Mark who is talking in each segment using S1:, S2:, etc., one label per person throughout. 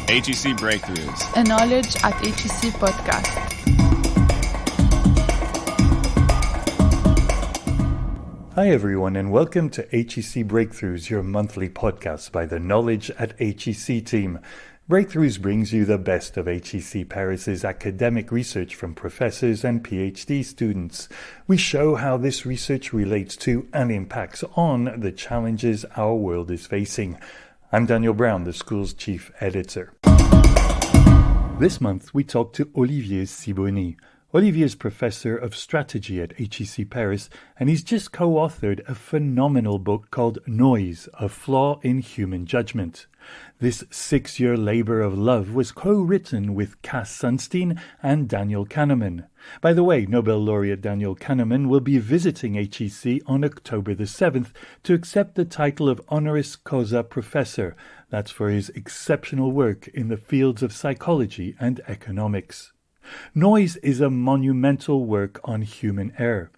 S1: HEC Breakthroughs.
S2: A Knowledge at HEC podcast.
S3: Hi everyone and welcome to HEC Breakthroughs, your monthly podcast by the Knowledge at HEC team. Breakthroughs brings you the best of HEC Paris's academic research from professors and PhD students. We show how this research relates to and impacts on the challenges our world is facing. I'm Daniel Brown, the school's chief editor. This month we talk to Olivier Sibony. Olivier is Professor of Strategy at HEC Paris, and he's just co-authored a phenomenal book called Noise, a Flaw in Human Judgment. This 6-year labor of love was co-written with Cass Sunstein and Daniel Kahneman. By the way, Nobel-laureate Daniel Kahneman will be visiting HEC on October the 7th to accept the title of Honoris Causa Professor. That's for his exceptional work in the fields of psychology and economics. Noise is a monumental work on human error.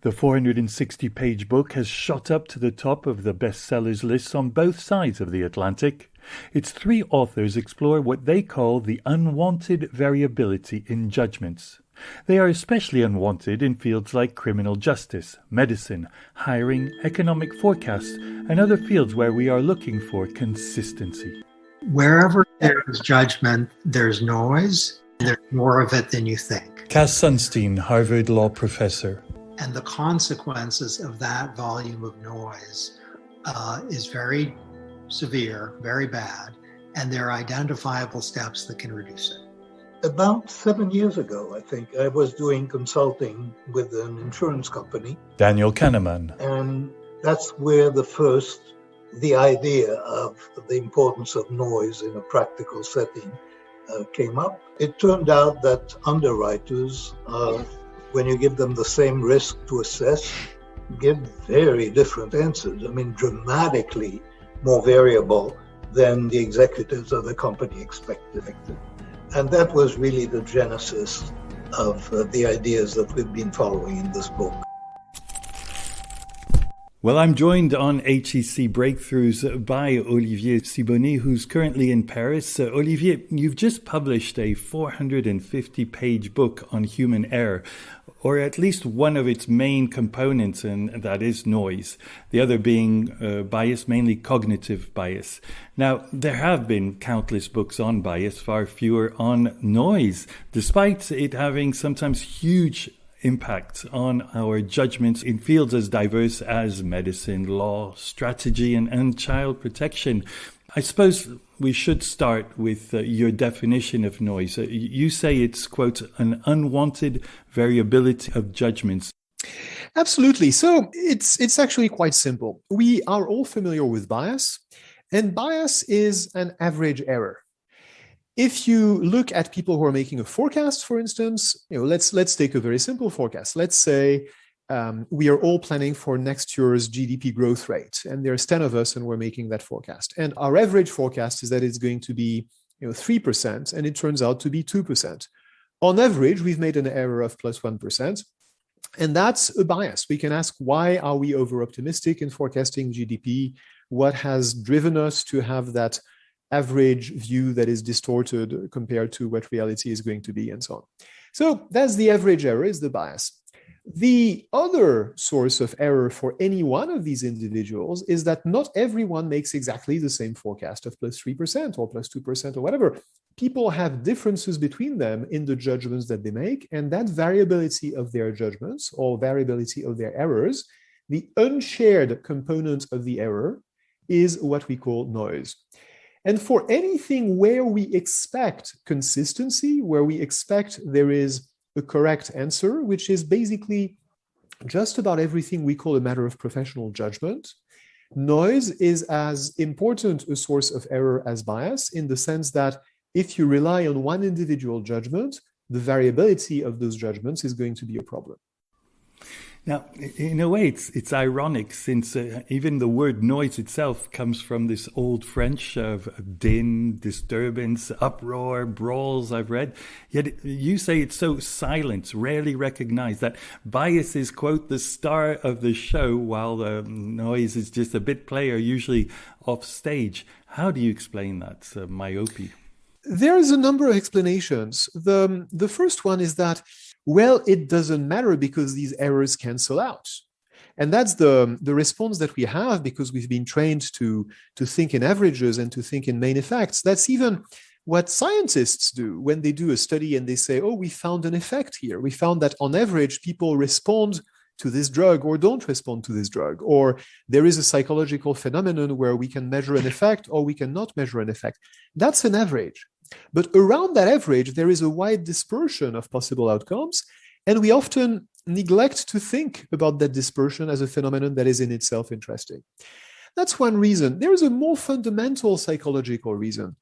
S3: The 460-page book has shot up to the top of the bestsellers lists on both sides of the Atlantic. Its 3 authors explore what they call the unwanted variability in judgments. They are especially unwanted in fields like criminal justice, medicine, hiring, economic forecasts, and other fields where we are looking for consistency.
S4: Wherever there's judgment, there's noise. There's more of it than you think.
S3: Cass Sunstein, Harvard Law professor.
S4: And the consequences of that volume of noise is very severe, very bad, and there are identifiable steps that can reduce it.
S5: About 7 years ago, I think, I was doing consulting with an insurance company.
S3: Daniel Kahneman.
S5: And that's where the idea of the importance of noise in a practical setting came up. It turned out that underwriters, when you give them the same risk to assess, give very different answers. I mean, dramatically more variable than the executives of the company expected. And that was really the genesis of the ideas that we've been following in this book.
S3: Well, I'm joined on HEC Breakthroughs by Olivier Sibony, who's currently in Paris. Olivier, you've just published a 450-page book on human error, or at least one of its main components, and that is noise. The other being bias, mainly cognitive bias. Now, there have been countless books on bias, far fewer on noise, despite it having sometimes huge impact on our judgments in fields as diverse as medicine, law, strategy, and child protection. I suppose we should start with your definition of noise. You say it's, quote, an unwanted variability of judgments.
S6: Absolutely. So it's actually quite simple. We are all familiar with bias, and bias is an average error. If you look at people who are making a forecast, for instance, let's take a very simple forecast. Let's say we are all planning for next year's GDP growth rate, and there's 10 of us, and we're making that forecast. And our average forecast is that it's going to be 3%, and it turns out to be 2%. On average, we've made an error of plus 1%, and that's a bias. We can ask, why are we over-optimistic in forecasting GDP? What has driven us to have that average view that is distorted compared to what reality is going to be, and so on. So that's the average error, is the bias. The other source of error for any one of these individuals is that not everyone makes exactly the same forecast of plus 3% or plus 2% or whatever. People have differences between them in the judgments that they make, and that variability of their judgments or variability of their errors, the unshared component of the error, is what we call noise. And for anything where we expect consistency, where we expect there is a correct answer, which is basically just about everything we call a matter of professional judgment, noise is as important a source of error as bias, in the sense that if you rely on one individual judgment, the variability of those judgments is going to be a problem.
S3: Now, in a way, it's ironic, since even the word noise itself comes from this old French of din, disturbance, uproar, brawls, I've read. Yet you say it's so silent, rarely recognized, that bias is, quote, the star of the show, while the noise is just a bit player, usually off stage. How do you explain that myopia?
S6: There's a number of explanations. The first one is that, well, it doesn't matter because these errors cancel out. And that's the response that we have because we've been trained to think in averages and to think in main effects. That's even what scientists do when they do a study and they say, oh, we found an effect here. We found that on average, people respond to this drug or don't respond to this drug. Or there is a psychological phenomenon where we can measure an effect or we cannot measure an effect. That's an average. But around that average, there is a wide dispersion of possible outcomes. And we often neglect to think about that dispersion as a phenomenon that is in itself interesting. That's one reason. There is a more fundamental psychological reason.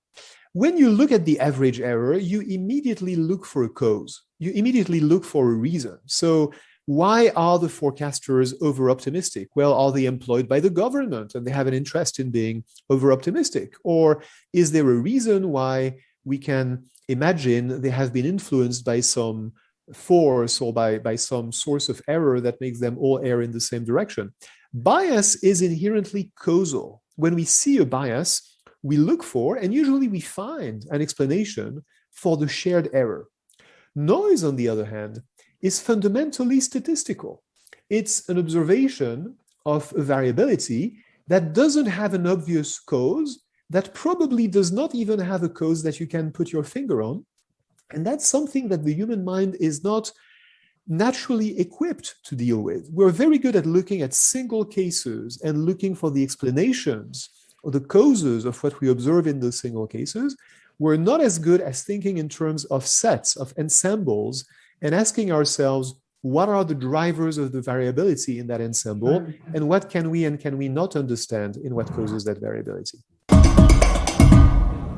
S6: When you look at the average error, you immediately look for a cause. You immediately look for a reason. So why are the forecasters over-optimistic? Well, are they employed by the government and they have an interest in being over-optimistic? Or is there a reason why we can imagine they have been influenced by some force or by some source of error that makes them all err in the same direction? Bias is inherently causal. When we see a bias, we look for, and usually we find an explanation for the shared error. Noise, on the other hand, is fundamentally statistical. It's an observation of a variability that doesn't have an obvious cause, that probably does not even have a cause that you can put your finger on. And that's something that the human mind is not naturally equipped to deal with. We're very good at looking at single cases and looking for the explanations or the causes of what we observe in those single cases. We're not as good as thinking in terms of sets, of ensembles, and asking ourselves, what are the drivers of the variability in that ensemble, and what can we and can we not understand in what causes that variability?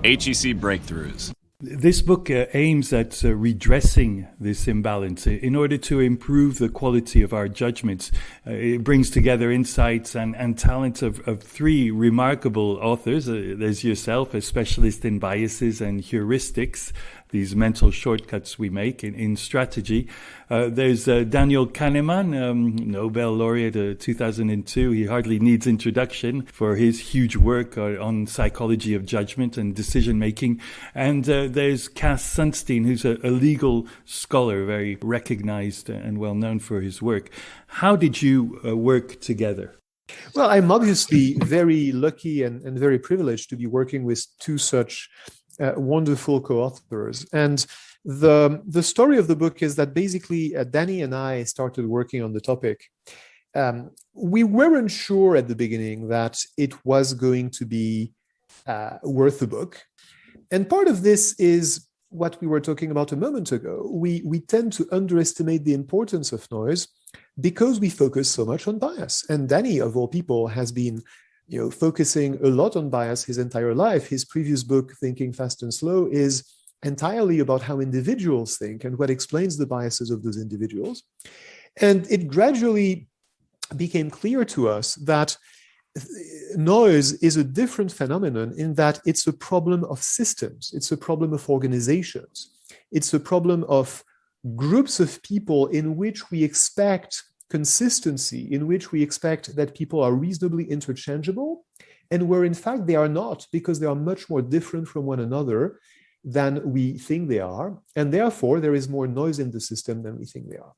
S1: HEC Breakthroughs.
S3: This book aims at redressing this imbalance in order to improve the quality of our judgments. It brings together insights and talents of three remarkable authors. There's yourself, a specialist in biases and heuristics, these mental shortcuts we make in strategy. There's Daniel Kahneman, Nobel-laureate 2002. He hardly needs introduction for his huge work on psychology of judgment and decision-making. And there's Cass Sunstein, who's a legal scholar, very recognized and well-known for his work. How did you work together?
S6: Well, I'm obviously very lucky and very privileged to be working with two such wonderful co-authors. And the story of the book is that basically Danny and I started working on the topic. We weren't sure at the beginning that it was going to be worth the book. And part of this is what we were talking about a moment ago. We tend to underestimate the importance of noise because we focus so much on bias. And Danny, of all people, has been focusing a lot on bias his entire life. His previous book, Thinking Fast and Slow, is entirely about how individuals think and what explains the biases of those individuals. And it gradually became clear to us that noise is a different phenomenon in that it's a problem of systems. It's a problem of organizations. It's a problem of groups of people in which we expect consistency, in which we expect that people are reasonably interchangeable, and where in fact they are not, because they are much more different from one another than we think they are. And therefore, there is more noise in the system than we think they are.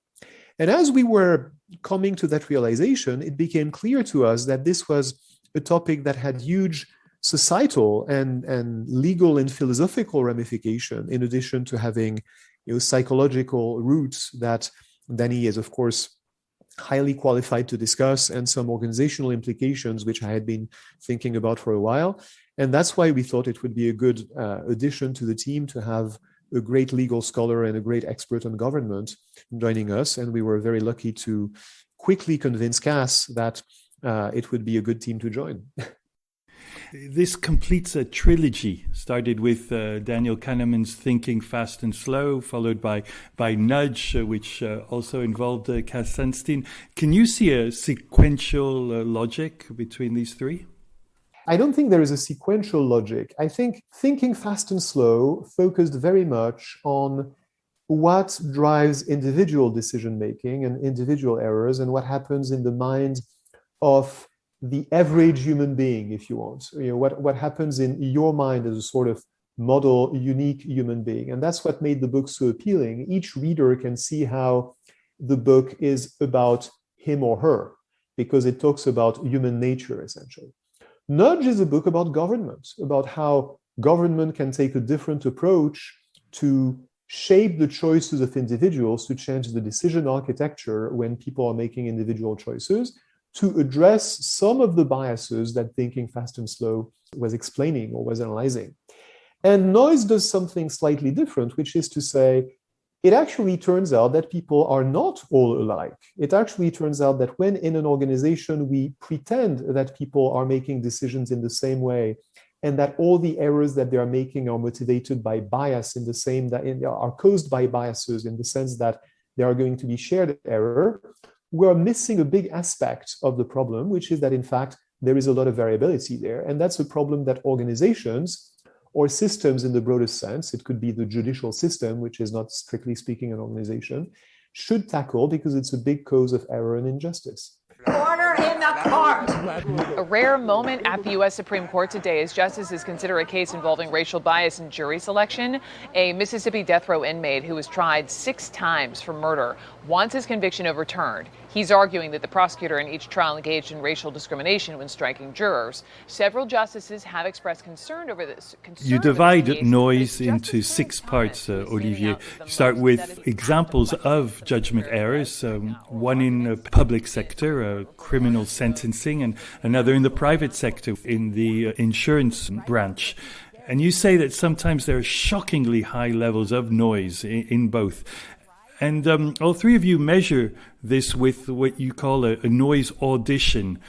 S6: And as we were coming to that realization, it became clear to us that this was a topic that had huge societal and legal and philosophical ramification, in addition to having psychological roots that Danny is, of course, highly qualified to discuss, and some organizational implications, which I had been thinking about for a while. And that's why we thought it would be a good addition to the team to have a great legal scholar and a great expert on government joining us. And we were very lucky to quickly convince Cass that it would be a good team to join.
S3: This completes a trilogy, started with Daniel Kahneman's Thinking Fast and Slow, followed by Nudge, which also involved Cass Sunstein. Can you see a sequential logic between these three?
S6: I don't think there is a sequential logic. I think Thinking Fast and Slow focused very much on what drives individual decision-making and individual errors and what happens in the mind of the average human being, if you want. What happens in your mind as a sort of model unique human being. And that's what made the book so appealing. Each reader can see how the book is about him or her, because it talks about human nature, essentially. Nudge is a book about government, about how government can take a different approach to shape the choices of individuals, to change the decision architecture when people are making individual choices, to address some of the biases that Thinking Fast and Slow was explaining or was analyzing. And Noise does something slightly different, which is to say, it actually turns out that people are not all alike. It actually turns out that when in an organization we pretend that people are making decisions in the same way, and that all the errors that they are making are motivated by bias in the same, that are caused by biases in the sense that they are going to be shared error, we are missing a big aspect of the problem, which is that in fact, there is a lot of variability there. And that's a problem that organizations or systems in the broadest sense, it could be the judicial system, which is not strictly speaking an organization, should tackle because it's a big cause of error and injustice.
S1: Order in the court!
S2: A rare moment at the U.S. Supreme Court today as justices consider a case involving racial bias in jury selection. A Mississippi death row inmate who was tried 6 times for murder wants his conviction overturned. He's arguing that the prosecutor in each trial engaged in racial discrimination when striking jurors. Several justices have expressed concern over this.
S3: You divide noise into 6 parts, Olivier. You start with examples of judgment errors, one in the public sector, criminal sentencing, and another in the private sector, in the insurance branch. And you say that sometimes there are shockingly high levels of noise in both. And all 3 of you measure this with what you call a noise audition,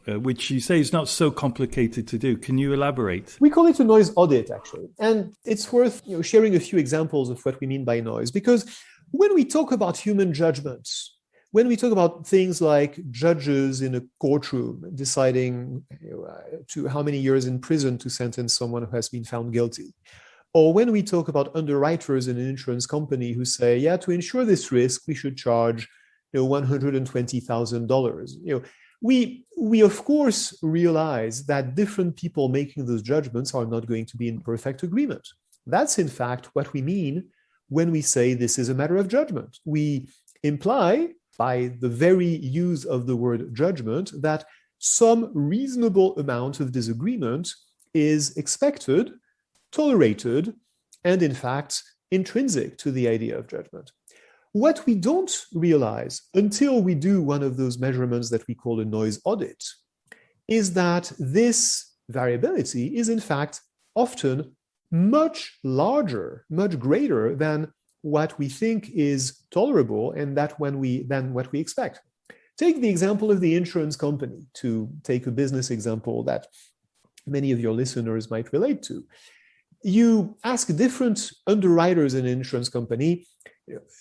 S3: which you say is not so complicated to do. Can you elaborate?
S6: We call it a noise audit, actually. And it's worth sharing a few examples of what we mean by noise, because when we talk about human judgments, when we talk about things like judges in a courtroom deciding to how many years in prison to sentence someone who has been found guilty, or when we talk about underwriters in an insurance company who say, yeah, to insure this risk, we should charge $120,000. We of course realize that different people making those judgments are not going to be in perfect agreement. That's in fact what we mean when we say this is a matter of judgment. We imply by the very use of the word judgment that some reasonable amount of disagreement is expected, tolerated, and in fact, intrinsic to the idea of judgment. What we don't realize until we do one of those measurements that we call a noise audit is that this variability is in fact often much larger, much greater than what we think is tolerable and than what we expect. Take the example of the insurance company, to take a business example that many of your listeners might relate to. You ask different underwriters in an insurance company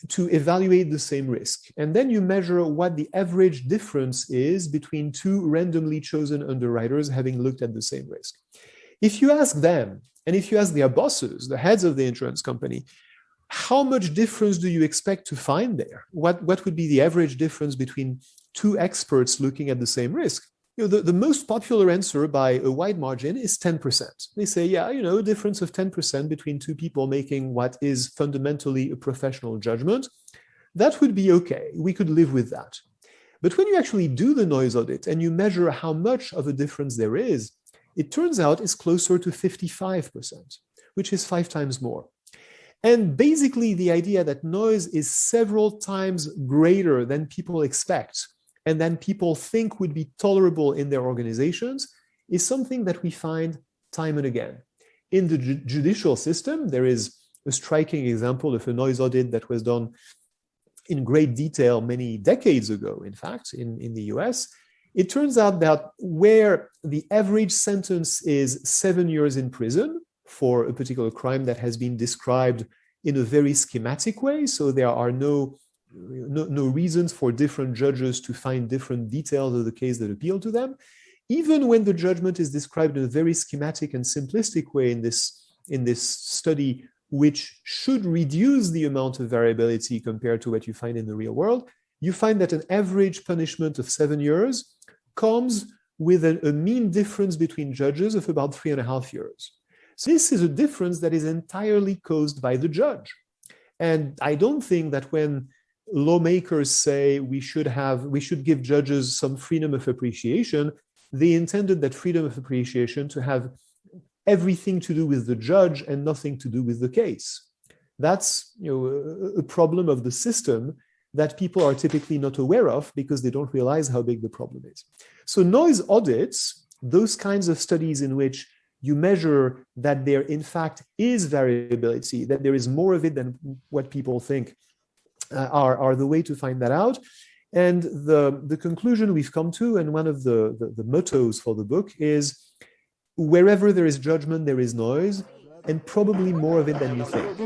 S6: to evaluate the same risk, and then you measure what the average difference is between 2 randomly chosen underwriters having looked at the same risk. If you ask them, and if you ask their bosses, the heads of the insurance company, how much difference do you expect to find there? What would be the average difference between 2 experts looking at the same risk? The most popular answer by a wide margin is 10%. They say, yeah, a difference of 10% between 2 people making what is fundamentally a professional judgment, that would be okay. We could live with that. But when you actually do the noise audit and you measure how much of a difference there is, it turns out it's closer to 55%, which is 5 times more. And basically the idea that noise is several times greater than people expect and then people think would be tolerable in their organizations is something that we find time and again. In the judicial system, there is a striking example of a noise audit that was done in great detail many decades ago, in fact, in the US. It turns out that where the average sentence is 7 years in prison for a particular crime that has been described in a very schematic way, so there are no reasons for different judges to find different details of the case that appeal to them. Even when the judgment is described in a very schematic and simplistic way in this study, which should reduce the amount of variability compared to what you find in the real world, you find that an average punishment of 7 years comes with a mean difference between judges of about 3.5 years. So this is a difference that is entirely caused by the judge. And I don't think that when lawmakers say we should give judges some freedom of appreciation, they intended that freedom of appreciation to have everything to do with the judge and nothing to do with the case. That's a problem of the system that people are typically not aware of because they don't realize how big the problem is. So noise audits, those kinds of studies in which you measure that there in fact is variability, that there is more of it than what people think, are the way to find that out. And the conclusion we've come to, and one of the mottos for the book is, wherever there is judgment, there is noise, and probably more of it than you think.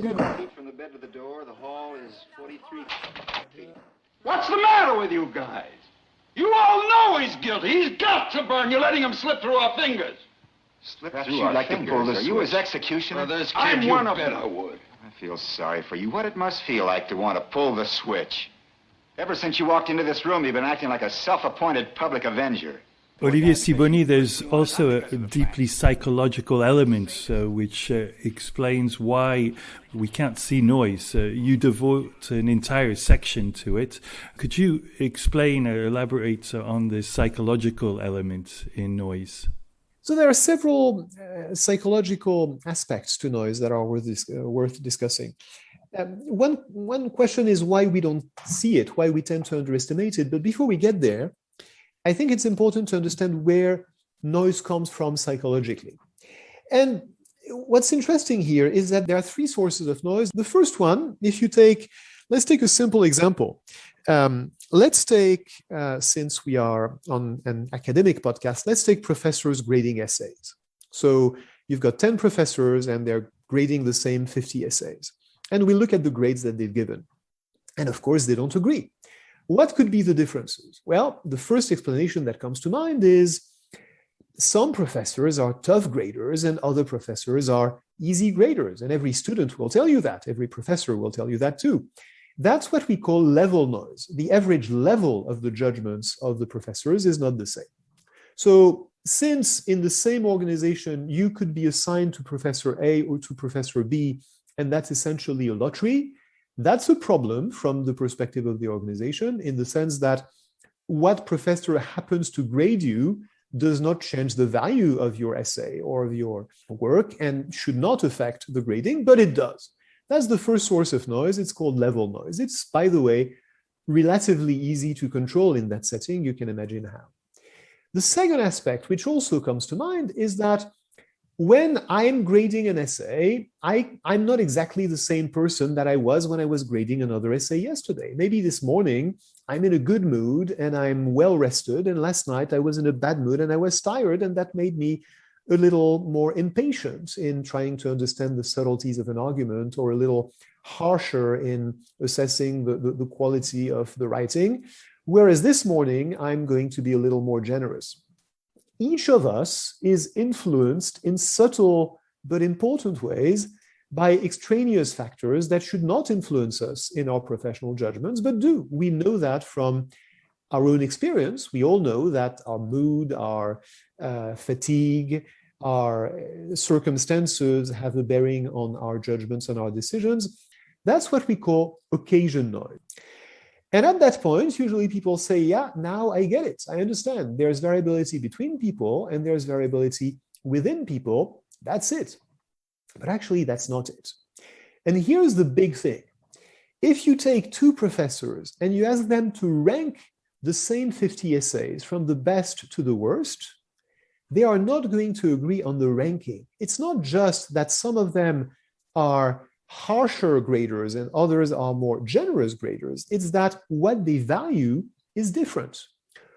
S7: From the bed to the door, the hall is 43 feet. What's the matter with you guys? You all know he's guilty. He's got to burn. You're letting him slip through our fingers.
S8: Slip through our like fingers. Are you his executioner?
S7: I'm one of them. I would.
S8: I feel sorry for you. What it must feel like to want to pull the switch. Ever since you walked into this room, you've been acting like a self-appointed public avenger.
S3: Olivier Sibony, there's also a deeply psychological element which explains why we can't see noise. You devote an entire section to it. Could you explain or elaborate on the psychological element in noise?
S6: So there are several psychological aspects to noise that are worth discussing. One question is why we don't see it, why we tend to underestimate it. But before we get there, I think it's important to understand where noise comes from psychologically. And what's interesting here is that there are three sources of noise. The first one, let's take a simple example. Let's take, since we are on an academic podcast, let's take professors grading essays. So you've got 10 professors and they're grading the same 50 essays. And we look at the grades that they've given. And of course, they don't agree. What could be the differences? Well, the first explanation that comes to mind is some professors are tough graders and other professors are easy graders. And every student will tell you that. Every professor will tell you that too. That's what we call level noise. The average level of the judgments of the professors is not the same. So since in the same organization, you could be assigned to Professor A or to Professor B, and that's essentially a lottery, that's a problem from the perspective of the organization in the sense that what professor happens to grade you does not change the value of your essay or of your work and should not affect the grading, but it does. That's the first source of noise. It's called level noise. It's, by the way, relatively easy to control in that setting. You can imagine how. The second aspect, which also comes to mind, is that when I'm grading an essay, I'm not exactly the same person that I was when I was grading another essay yesterday. Maybe this morning I'm in a good mood and I'm well rested, and last night I was in a bad mood and I was tired, and that made me a little more impatient in trying to understand the subtleties of an argument, or a little harsher in assessing the quality of the writing. Whereas this morning I'm going to be a little more generous. Each of us is influenced in subtle but important ways by extraneous factors that should not influence us in our professional judgments, but do. We know that from our own experience. We all know that our mood, our fatigue, our circumstances have a bearing on our judgments and our decisions. That's what we call occasion noise. And at that point, usually people say, yeah, now I get it. I understand. There's variability between people and there's variability within people. That's it. But actually, that's not it. And here's the big thing. If you take two professors and you ask them to rank the same 50 essays from the best to the worst, they are not going to agree on the ranking. It's not just that some of them are harsher graders and others are more generous graders. It's that what they value is different.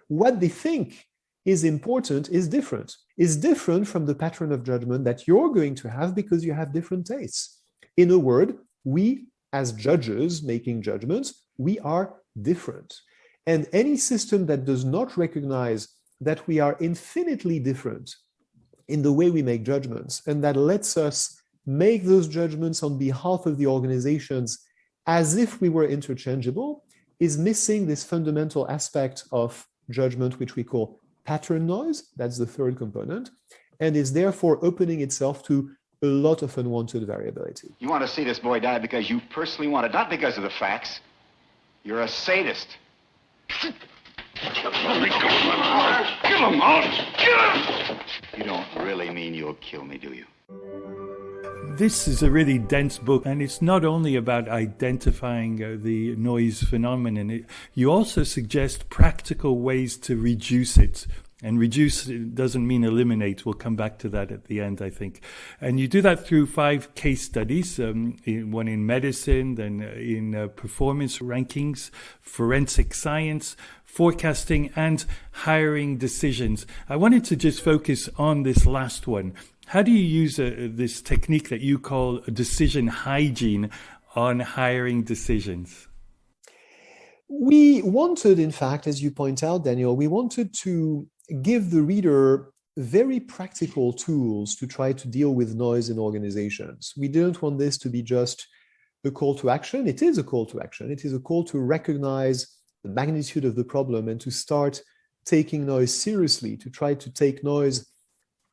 S6: What they think is important is different from the pattern of judgment that you're going to have because you have different tastes. In a word, we as judges making judgments, we are different. And any system that does not recognize that we are infinitely different in the way we make judgments, and that lets us make those judgments on behalf of the organizations as if we were interchangeable, is missing this fundamental aspect of judgment, which we call pattern noise. That's the third component, and is therefore opening itself to a lot of unwanted variability.
S8: You want to see this boy die because you personally want it, not because of the facts. You're a sadist.
S7: Kill him out! Kill him!
S8: You don't really mean you'll kill me, do you?
S3: This is a really dense book, and it's not only about identifying the noise phenomenon. You also suggest practical ways to reduce it. And reduce doesn't mean eliminate. We'll come back to that at the end, I think. And you do that through 5 case studies, one in medicine, then in performance rankings, forensic science, forecasting, and hiring decisions. I wanted to just focus on this last one. How do you use this technique that you call decision hygiene on hiring decisions?
S6: We wanted, in fact, as you point out, Daniel, we wanted to give the reader very practical tools to try to deal with noise in organizations. We didn't want this to be just a call to action. It is a call to action. It is a call to recognize the magnitude of the problem and to start taking noise seriously, to try to take noise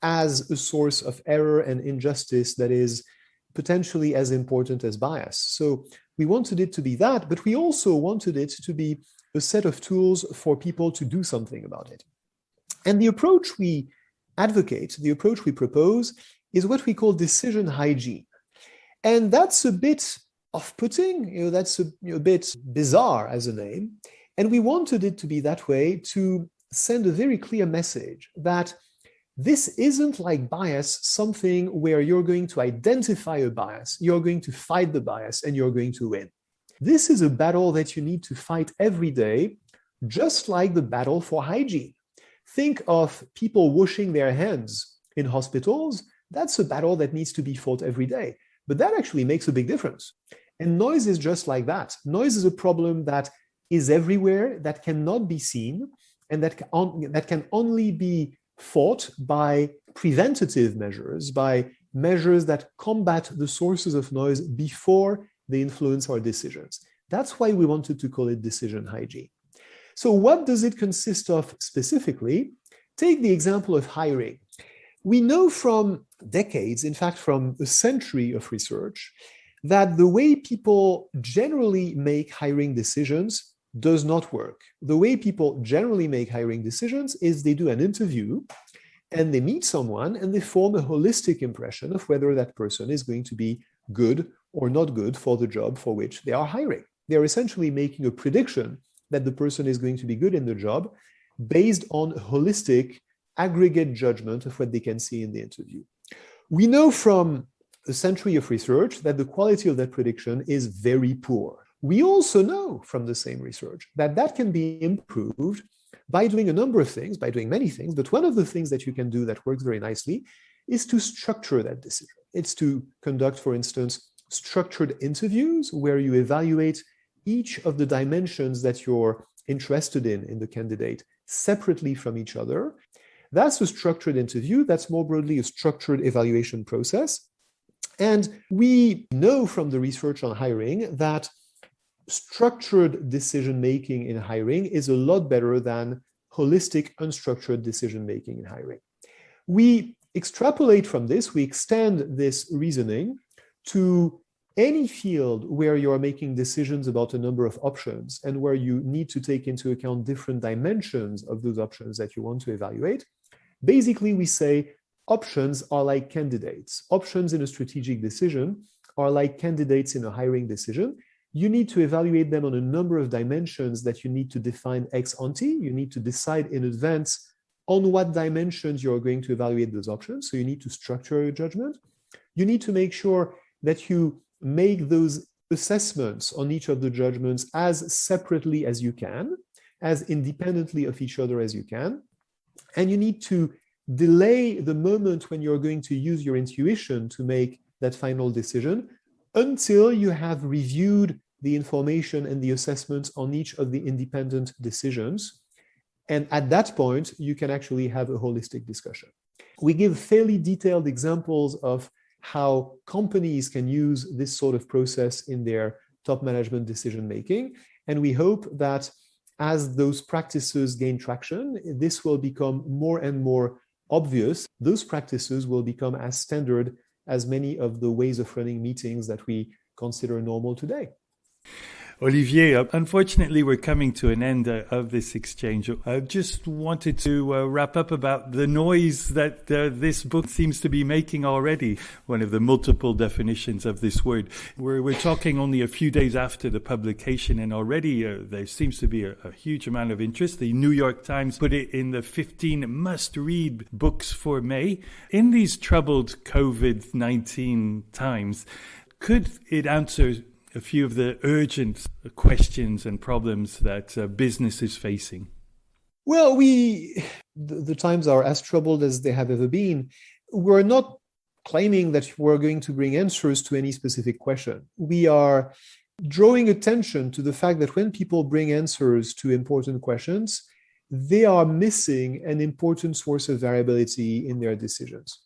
S6: as a source of error and injustice that is potentially as important as bias. So we wanted it to be that, but we also wanted it to be a set of tools for people to do something about it. And the approach we advocate, the approach we propose, is what we call decision hygiene. And that's a bit off-putting, that's a bit bizarre as a name. And we wanted it to be that way to send a very clear message that this isn't like bias, something where you're going to identify a bias, you're going to fight the bias, and you're going to win. This is a battle that you need to fight every day, just like the battle for hygiene. Think of people washing their hands in hospitals. That's a battle that needs to be fought every day. But that actually makes a big difference. And noise is just like that. Noise is a problem that is everywhere, that cannot be seen, and that can only be fought by preventative measures, by measures that combat the sources of noise before they influence our decisions. That's why we wanted to call it decision hygiene. So what does it consist of specifically? Take the example of hiring. We know from decades, in fact, from a century of research, that the way people generally make hiring decisions does not work. The way people generally make hiring decisions is they do an interview and they meet someone and they form a holistic impression of whether that person is going to be good or not good for the job for which they are hiring. They're essentially making a prediction that the person is going to be good in the job based on a holistic aggregate judgment of what they can see in the interview. We know from a century of research that the quality of that prediction is very poor. We also know from the same research that that can be improved by doing a number of things, by doing many things, but one of the things that you can do that works very nicely is to structure that decision. It's to conduct, for instance, structured interviews where you evaluate each of the dimensions that you're interested in the candidate separately from each other. That's a structured interview. That's more broadly a structured evaluation process. And we know from the research on hiring that structured decision-making in hiring is a lot better than holistic, unstructured decision-making in hiring. We extrapolate from this, we extend this reasoning to any field where you're making decisions about a number of options and where you need to take into account different dimensions of those options that you want to evaluate. Basically, we say options are like candidates. Options in a strategic decision are like candidates in a hiring decision. You need to evaluate them on a number of dimensions that you need to define ex ante. You need to decide in advance on what dimensions you're going to evaluate those options. So you need to structure your judgment. You need to make sure that you make those assessments on each of the judgments as separately as you can, as independently of each other as you can. And you need to delay the moment when you're going to use your intuition to make that final decision until you have reviewed the information and the assessments on each of the independent decisions. And at that point, you can actually have a holistic discussion. We give fairly detailed examples of how companies can use this sort of process in their top management decision-making. And we hope that as those practices gain traction, this will become more and more obvious. Those practices will become as standard as many of the ways of running meetings that we consider normal today.
S3: Olivier, unfortunately, we're coming to an end of this exchange. I just wanted to wrap up about the noise that this book seems to be making already, one of the multiple definitions of this word. We're talking only a few days after the publication, and already there seems to be a huge amount of interest. The New York Times put it in the 15 must-read books for May. In these troubled COVID-19 times, could it answer a few of the urgent questions and problems that business is facing?
S6: Well, the times are as troubled as they have ever been. We're not claiming that we're going to bring answers to any specific question. We are drawing attention to the fact that when people bring answers to important questions, they are missing an important source of variability in their decisions.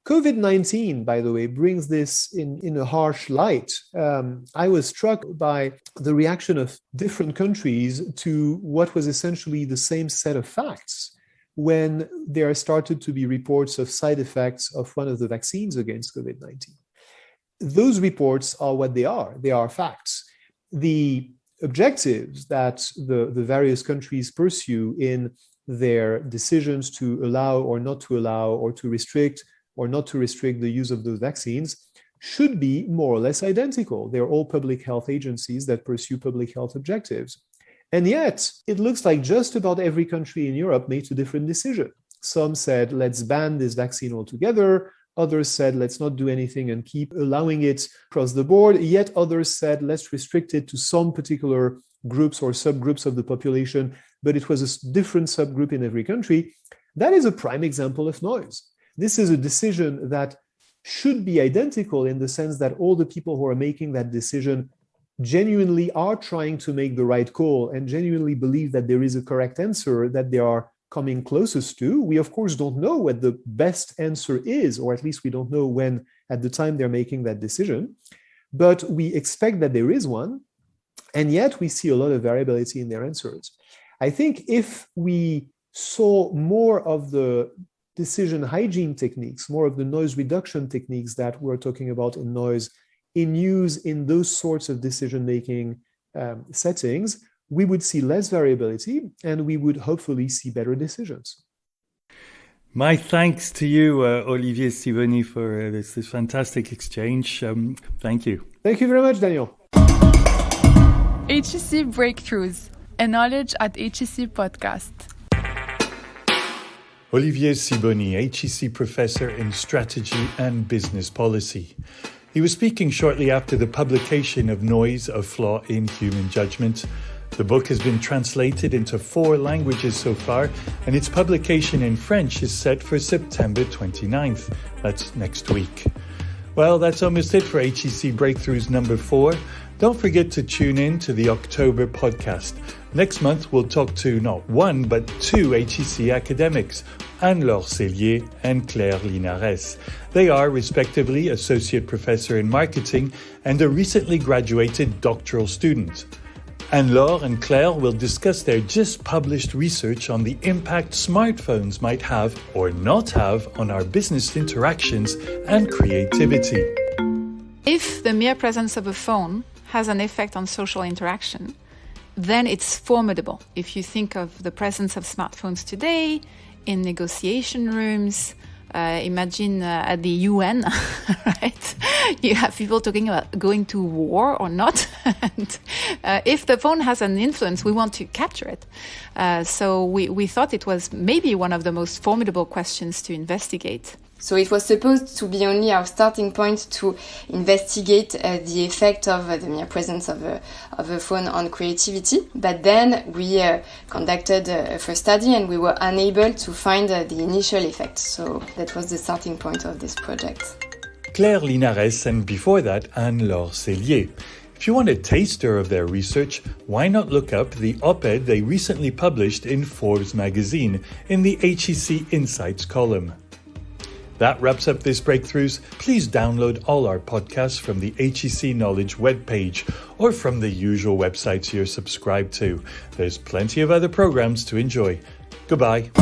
S6: COVID-19, by the way, brings this in a harsh light. I was struck by the reaction of different countries to what was essentially the same set of facts when there started to be reports of side effects of one of the vaccines against COVID-19. Those reports are what they are. They are facts. The objectives that the various countries pursue in their decisions to allow or not to allow or to restrict or not to restrict the use of those vaccines should be more or less identical. They're all public health agencies that pursue public health objectives. And yet, it looks like just about every country in Europe made a different decision. Some said, let's ban this vaccine altogether. Others said, let's not do anything and keep allowing it across the board. Yet others said, let's restrict it to some particular groups or subgroups of the population, but it was a different subgroup in every country. That is a prime example of noise. This is a decision that should be identical in the sense that all the people who are making that decision genuinely are trying to make the right call and genuinely believe that there is a correct answer that they are coming closest to. We, of course, don't know what the best answer is, or at least we don't know when at the time they're making that decision. But we expect that there is one, and yet we see a lot of variability in their answers. I think if we saw more of the decision hygiene techniques, more of the noise reduction techniques that we're talking about in noise, in use in those sorts of decision-making settings, we would see less variability and we would hopefully see better decisions.
S3: My thanks to you, Olivier Sibony, for this fantastic exchange. Thank you.
S6: Thank you very much, Daniel.
S9: HEC Breakthroughs, a Knowledge at HEC podcast.
S3: Olivier Sibony, HEC Professor in Strategy and Business Policy. He was speaking shortly after the publication of Noise, a Flaw in Human Judgment. The book has been translated into 4 languages so far, and its publication in French is set for September 29th. That's next week. Well, that's almost it for HEC Breakthroughs number 4. Don't forget to tune in to the October podcast. Next month, we'll talk to not 1, but 2 HEC academics, Anne-Laure Cellier and Claire Linares. They are, respectively, Associate Professor in Marketing and a recently graduated doctoral student. Anne-Laure and Claire will discuss their just-published research on the impact smartphones might have or not have on our business interactions and creativity.
S10: If the mere presence of a phone has an effect on social interaction, then it's formidable. If you think of the presence of smartphones today in negotiation rooms, imagine at the UN, right? You have people talking about going to war or not. And if the phone has an influence, we want to capture it. So we thought it was maybe one of the most formidable questions to investigate.
S11: So it was supposed to be only our starting point to investigate the effect of the mere presence of a phone on creativity. But then we conducted a first study and we were unable to find the initial effect. So that was the starting point of this project.
S3: Claire Linares and before that, Anne-Laure Cellier. If you want a taster of their research, why not look up the op-ed they recently published in Forbes magazine in the HEC Insights column. That wraps up this Breakthroughs. Please download all our podcasts from the HEC Knowledge webpage or from the usual websites you're subscribed to. There's plenty of other programs to enjoy. Goodbye.